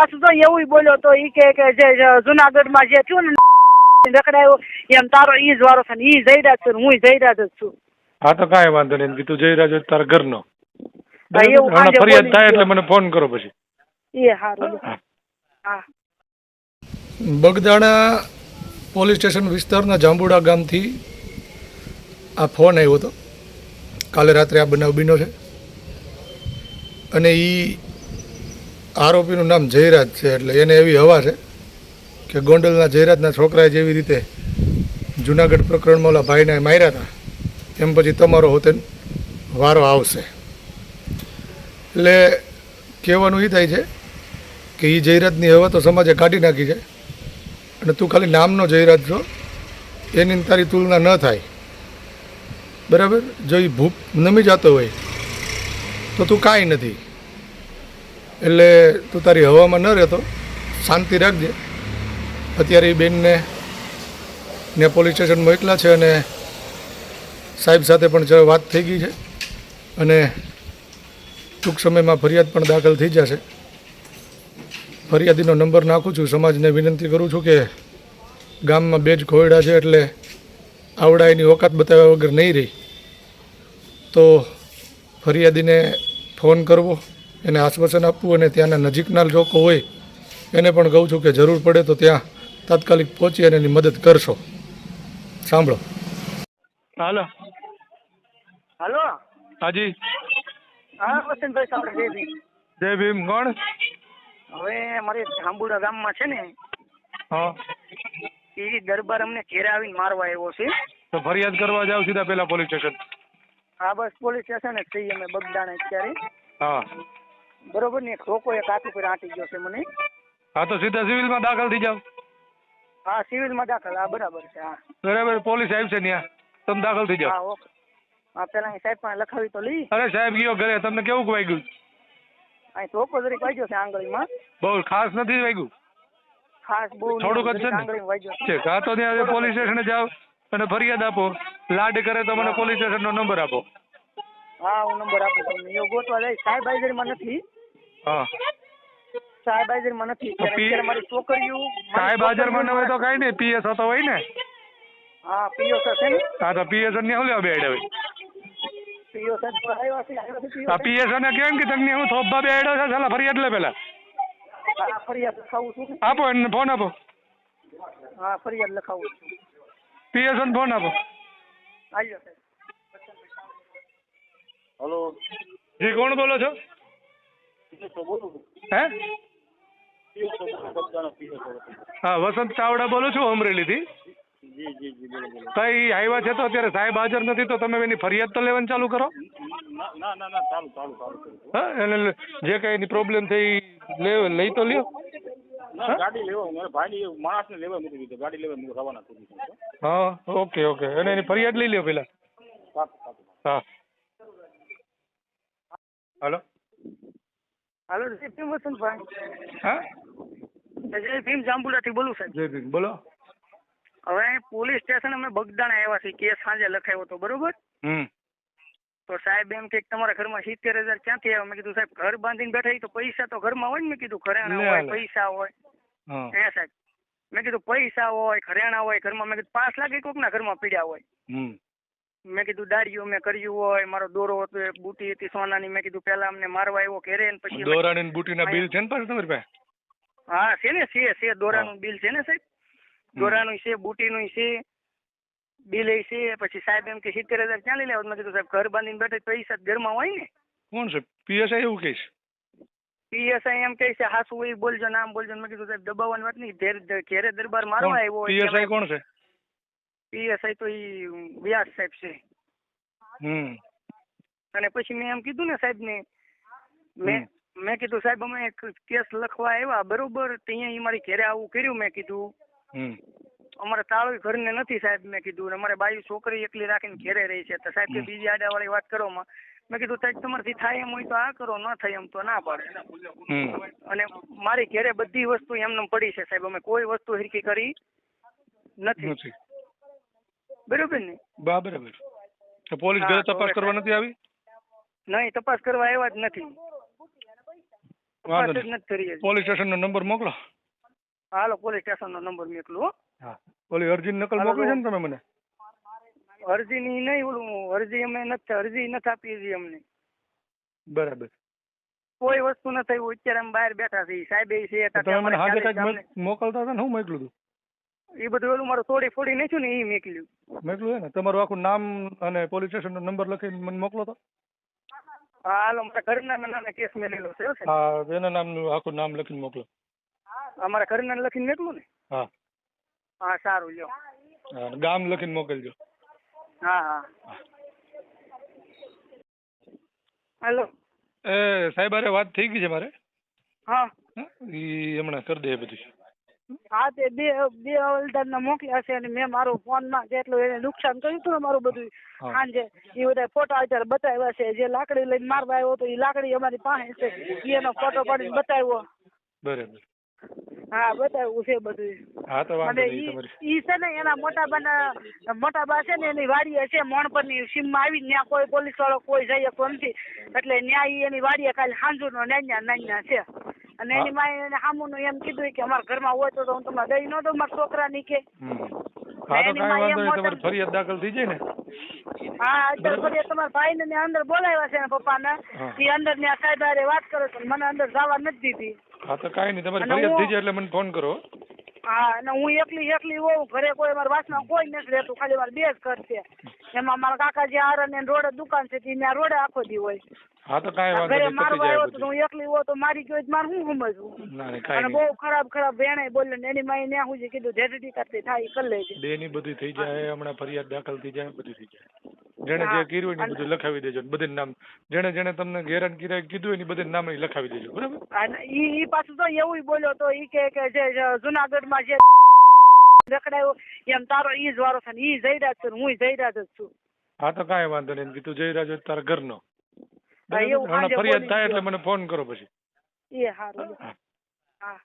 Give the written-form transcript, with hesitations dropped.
પાછું તો એવું બોલ્યો તો ઈ કે જે જુનાગઢમાં જે થયું ને રખડાયો એમ તારો ઈ જ વારો છે ને ઈ જયરાજ છે હું જયરાજ જ છું. હા તો કાંઈ વાંધો નહીં કીધું જયરાજ હોય તારા ઘરનો એવું હમણાં સાંજે ફરિયાદ બોલી થાય ગયો. એટલે મને ફોન કરો પછી. એ હારું. હા. બગદાણા પોલીસ સ્ટેશન વિસ્તારના જાંબુડા ગામથી આ ફોન આવ્યો હતો. કાલે રાત્રે આ બનાવ બન્યો છે અને એ આરોપીનું નામ જયરાજ છે. એટલે એને એવી હવા છે કે ગોંડલના જયરાજના છોકરાએ જેવી રીતે જુનાગઢ પ્રકરણમાં ઓલા ભાઈને માર્યા હતા એમ પછી તમારો હોતે વારો આવશે. એટલે કહેવાનું એ થાય છે કે એ જયરાજની હવા તો સમાજે કાઢી નાખી છે અને તું ખાલી નામનો જયરાજ છો, એની તારી તુલના ન થાય. બરાબર? જો એ ભૂપ નમી જતો હોય તો તું કાંઈ નથી. એટલે તું તારી હવામાં ન રહેતો, શાંતિ રાખજે. અત્યારે એ બેનને ને પોલીસ સ્ટેશન મોકલા છે અને સાહેબ સાથે પણ વાત થઈ ગઈ છે અને ટૂંક સમયમાં ફરિયાદ પણ દાખલ થઈ જશે. ફરિયાદીનો નંબર નાખું છું. સમાજને વિનંતી કરું છું કે ગામમાં બે જ ખોયડા છે એટલે આવડા એની ઓકાત બતાવ્યા વગર નહીં રહી તો ફરિયાદીને ફોન કરવો, એને આશ્વાસન આપવું અને ત્યાંના નજીકના લોકો હોય એને પણ કહું છું કે જરૂર પડે તો ત્યાં તાત્કાલિક પહોંચી અને એની મદદ કરશો. સાંભળો. હાલો. હાલો. હાજી. હા વસંતભાઈ સાહેબ જય ભીમ. જય ભીમ. કોણ? હવે મારે જાંબુડા ગામમાં છે ને હા. એ દરબાર અમને ઘેરે આવીને મારવા આવ્યો છે. તો ફરિયાદ કરવા જાવ સીધા પેલા પોલીસ સ્ટેશન. હા બસ પોલીસ સ્ટેશન જ છીએ અમે બગદાણા અત્યારે. હા. બરોબર ને એક લોકો એક હાથ ઉપર આંટી ગયો છે મને. હા તો સીધા સિવિલમાં દાખલ થઈ જાવ. હા સિવિલમાં દાખલ. હા બરાબર છે. હા બરાબર. પોલીસ આવશે ત્યાં તમે દાખલ થઈ જાવ. હા ઓકે. હા પેલા અહીં સાહેબ પણ લખાવી તો લઈ. અરે સાહેબ ગયો ઘરે. તમને કેવું વાગ્યું? અહીં ધોકો જરીક વાગ્યો છે આંગળીમાં. બહુ ખાસ નથી વાગ્યું? ખાસ બહુ થોડુંક જ છે ને આંગળીમાં વાગ્યો છે. હા તો ત્યાં પોલીસ સ્ટેશને જાઓ અને ફરિયાદ આપો. લાડ કરે તો મને પોલીસ સ્ટેશનનો નંબર આપો. હા હું નંબર આપું તમને. એવું ગોતવા જાય. સાહેબ હાજરીમાં નથી. હા. સાહેબ હાજરીમાં નથી. અત્યારે મારી છોકરીઓ સાહેબ હાજરમાં ન હોય તો કઈ નહીં. પીએસ હતો હોય ને? હા પીઓ સર છે ને. હા તો પીએસ ને હું લેવા બેડ હોય? પીઓ સર તો આવ્યા છે આ પીએસ ને કેમ કે તમને હું થોભા બેડ્યો છે સાલા ફરિયાદ લે પેલા. હા ફરિયાદ લખાવું છું. આપો એને ફોન આપો. હા ફરિયાદ લખાવું છું. પીએસ ને ફોન આપો. આવ્યો સાહેબ. હલો. જી કોણ બોલો છો? હે? હા વસંત ચાવડા બોલું છું અમરેલીથી. જી જી જી બોલો બોલો. કઈ આવ્યા છે તો અત્યારે સાહેબ હાજર નથી તો તમે એની ફરિયાદ તો લેવાનું ચાલુ કરો. ના ના ના ચાલુ ચાલુ ચાલુ. હા એટલે જે કઈ એની પ્રોબ્લેમ થઈ લઈ તો લ્યો. ના ગાડી લેવા મારા ભાઈ માણસને લેવા મૂકી દીધો. ગાડી લેવા મૂકી રવાના કરી દીધો. હા ઓકે ઓકે. અને એની ફરિયાદ લઈ લ્યો પેલા. હા. હાલો. હાલો જય ભીમ વસંતભાઈ. હા જય ભીમ જાંબુડાથી બોલું સાહેબ. જય ભીમ. બોલો. હવે પોલીસ સ્ટેશન અમે બગદાણા આવ્યા છીએ. કેસ સાંજે લખાયો હતો બરોબર. તો સાહેબ એમ કે તમારા ઘરમાં 70,000 ક્યાંથી આવ્યા? મેં કીધું સાહેબ ઘર બાંધીને બેઠા તો પૈસા તો ઘરમાં હોય ને. મેં કીધું ઘરેણા હોય પૈસા હોય. હે સાહેબ મેં કીધું પૈસા હોય ઘરેણા હોય ઘરમાં. મેં કીધું 5 લાખ કોકના ઘરમાં પીડ્યા હોય. મેં કીધું દાડીઓ મેં કર્યું હોય. મારો દોરો હતો એક બુટી હતી સોનાની. મેં કીધું પેલા અમને મારવા આવ્યો ઘેરે ને પછી દોરાની બુટીના બિલ છે ને પાછું તમારી પાસે? હા છે ને છે દોરાનું બિલ છે ને સાહેબ. દોરાનું છે બુટીનું છે બિલ છે. પછી સાહેબ એમ કે 70,000 ક્યાં લઈ લેવા? મેં કીધું સાહેબ ઘર બાંધીને બેઠા પૈસા ઘરમાં હોય ને. કોણ છે પીએસઆઈ એવું કહીશ? પીએસઆઈ એમ કહે છે હાસુ એ બોલજો નામ બોલજો. મેં કીધું સાહેબ દબાવવાની વાત નહીં. ઘેરે દરબાર મારવા આવ્યો. પીએસઆઈ કોણ છે? પીએસઆઈ તો ઈ વ્યાસ સાહેબ છે. અને પછી મેં એમ કીધું ને સાહેબ ને મેં કીધું સાહેબ અમે કેસ લખવા આવ્યા બરોબર. ત્યાં ઈ મારી ઘેરે આવું કર્યું. મેં કીધું અમારે તાળું ઘરને નથી સાહેબ. મેં કીધું અમારે બાયું છોકરી એકલી રાખીને ઘેરે રહી છે. તો સાહેબ કે બીજી આડાવાળી વાત કરો માં. મેં કીધું સાહેબ તમારાથી થાય એમ હોય તો આ કરો, ન થાય એમ તો ના પાડે. અને મારી ઘેરે બધી વસ્તુ એમને પડી છે સાહેબ. અમે કોઈ વસ્તુ હિરકી કરી નથી. બરોબર ને? બરાબર. તો પોલીસ ઘરે તપાસ કરવા નથી આવી? નહીં તપાસ કરવા આવ્યા જ નથી. વાંધો તપાસ જ નહીં. નથી કરી હજી. પોલીસ સ્ટેશનનો નંબર મોકલો. હાલો પોલીસ સ્ટેશનનો નંબર મોકલું હો. હા, ઓલી અરજીની નકલ હાલો, મોકલી છે ને તમે મને? અરજીની નહીં ઓલું અરજી અમે નથી અરજી નથી આપી હજી અમને. બરાબર. કોઈ વસ્તુ ન થયું અત્યારે અમે બહાર બેઠા છીએ સાહેબ એ છે તો તમે મને હાજે કાંઈક ગામને- મોકલતા હતા ને, હું મોકલું હતું? એ બધું ઓલું મારું તોડી ફોડી નાખ્યું ને એ મોકલ્યું. મોકલું છે ને? તમારું આખું નામ અને પોલીસ સ્ટેશનનો નંબર લખીને મને મોકલો તો. હા હાલો મારા ઘરના નામે કેસ મેલેલો છે હો સાહેબ. હા, એના નામનું આખું નામ લખીને મોકલો. અમારા ઘરના લખીને મોકલું ને. હા હા સારું લ્યો. હા, અને ગામ લખીને મોકલજો. હા હા હાલો. એ સાહેબ અરે વાત થઈ ગઈ છે મારે. હા એ હમણાં કરી દે બધું. હા તે બે હવલદારના મોકલ્યા છે અને મેં મારું ફોનમાં જેટલું એને નુકસાન કર્યું હતું ને મારું બધું હા. સાંજે એ બધા ફોટા અત્યારે બતાવ્યા છે. જે લાકડી લઈને મારવા આવ્યો હતો એ લાકડી અમારી પાસે છે ઈ એનો ફોટો પાડીને બતાવ્યો. બરાબર. હા બતાવ્યું છે બધું. હા તો વાંધો અને નહીં તમારી. ઈ છે ને એના મોટા બા છે ને એની વાડીએ છે મોણપરની સીમમાં આવી ત્યાં કોઈ પોલીસ વાળો કોઈ જઈ શકતો નથી એટલે ન્યાય ઈ એની વાડીએ કાલે સાંજુનો નાન્યા છે અને એની માએ એને સામુનું એમ કીધું કે અમારા ઘરમાં હોય તો હું તમને દઈ ન દઉં મારા છોકરાની કે. હા તો એની કાંઈ માએ વાંધો નહીં, મોટા- તમારી ફરિયાદ દાખલ થઈ જાય ને. હા અત્યારે ફરી તમારા ભાઈને ને અંદર બોલાવ્યા છે ને પપ્પાને હા. એ અંદર ને સાહેબ હારે વાત કરે છે મને અંદર જવા નથી દીધી. હા તો કાંઈ નહીં, તમારી અને ફરિયાદ હું- થઈ જાય એટલે મને ફોન કરો. હા અને હું એકલી હોઉં ઘરે કોઈ મારા વાસમાં કોઈ નથી રહેતું ખાલી મારે બે જ ઘર છે. એમાં મારા કાકાજી આરને રોડે દુકાન છે તે ત્યાં રોડે આખો દી હોય. હા તો કાંઈ વાંધો ઘરે નહીં, પતી મારવા જાય આવ્યો તો બધું. હું એકલી હોઉં તો મારી ગયો મારે શું સમજવું. ના નહીં, અને કાંઈ બહુ નહીં. ખરાબ વેણે બોલ્યો ને એની માએ ત્યાં સુધી કીધું જેટલી કરતી થાય ઈ કરી લેજે. બેની બધું થઈ જાય, હમણાં ફરિયાદ દાખલ થઈ જાય, બધું થઈ જાય. જેણે હા. જે કર્યું હોય ને એ બધું લખાવી દેજો. બધે નામ જેણે તમને હેરાન કર્યા કીધું હોય ને બધે નામ અહીં લખાવી દેજો. બરાબર. અને ઈ પાછું તો એવું બોલ્યો તો ઈ કે જે જુનાગઢમાં જે રખડાયો એમ તારો ઈ જ વારો છે ને ઈ જયરાજ છે ને હું જયરાજ જ છું. હા તો કાંઈ વાંધો નહીં, કીધું જયરાજ હોય તો તારા ઘરનો. હા, એવું હમણાં સાંજે ફરિયાદ બોલી થાય ગયો. એટલે મને ફોન કરો પછી. એ હારું. હા. હા